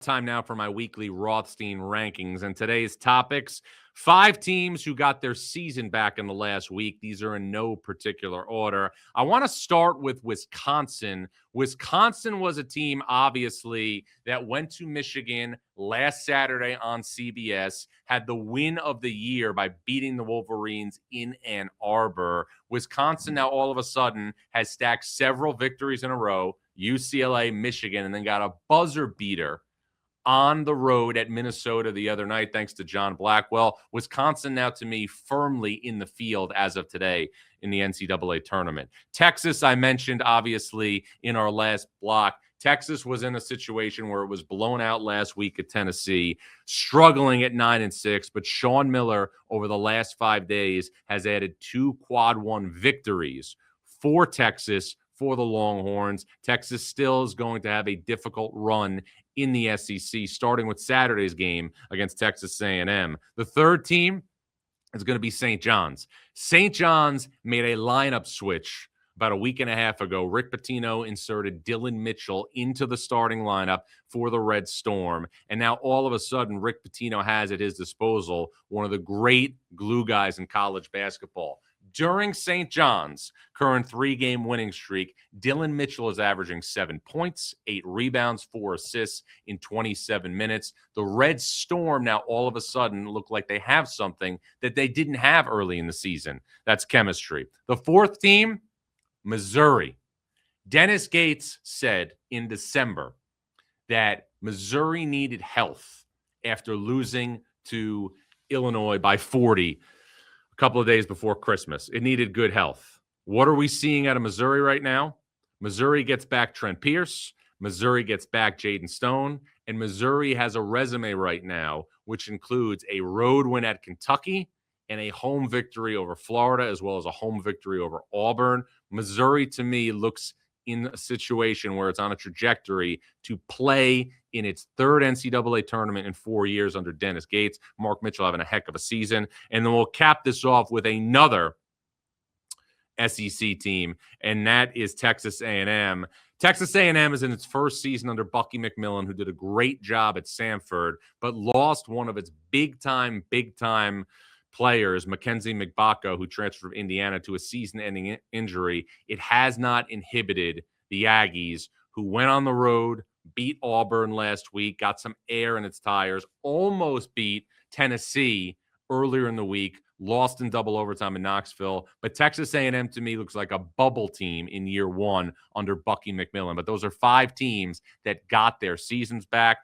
Time now for my weekly Rothstein rankings. And today's topics: 5 teams who got their season back in the last week. These are in no particular order. I want to start with Wisconsin. Wisconsin was a team, obviously, that went to Michigan last Saturday on CBS, had the win of the year by beating the Wolverines in Ann Arbor. Wisconsin now all of a sudden has stacked several victories in a row, UCLA, Michigan, and then got a buzzer beater on the road at Minnesota the other night, thanks to John Blackwell. Wisconsin now, to me, firmly in the field as of today in the NCAA tournament. Texas, I mentioned, obviously, in our last block. Texas was in a situation where it was blown out last week at Tennessee, struggling at 9-6, but Sean Miller over the last 5 days has added 2 quad one victories for Texas, for the Longhorns. Texas still is going to have a difficult run in the SEC, starting with Saturday's game against Texas A&M. The third team is going to be St. John's. St. John's made a lineup switch about a week and a half ago. Rick Pitino inserted Dylan Mitchell into the starting lineup for the Red Storm. And now all of a sudden, Rick Pitino has at his disposal one of the great glue guys in college basketball. During St. John's current 3-game winning streak, Dylan Mitchell is averaging 7 points, 8 rebounds, 4 assists in 27 minutes. The Red Storm now all of a sudden look like they have something that they didn't have early in the season. That's chemistry. The fourth team, Missouri. Dennis Gates said in December that Missouri needed health after losing to Illinois by 40 a couple of days before Christmas. It needed good health. What are we seeing out of Missouri right now? Missouri gets back Trent Pierce. Missouri gets back Jaden Stone. And Missouri has a resume right now, which includes a road win at Kentucky and a home victory over Florida, as well as a home victory over Auburn. Missouri, to me, looks in a situation where it's on a trajectory to play in its third NCAA tournament in 4 years under Dennis Gates. Mark Mitchell having a heck of a season. And then we'll cap this off with another SEC team, and that is Texas A&M. Texas A&M is in its first season under Bucky McMillan, who did a great job at Samford, but lost one of its big-time players, Mackenzie McBaka, who transferred from Indiana, to a season-ending injury. It has not inhibited the Aggies, who went on the road, beat Auburn last week, got some air in its tires, almost beat Tennessee earlier in the week, lost in double overtime in Knoxville. But Texas A&M, to me, looks like a bubble team in year one under Bucky McMillan. But those are 5 teams that got their seasons back.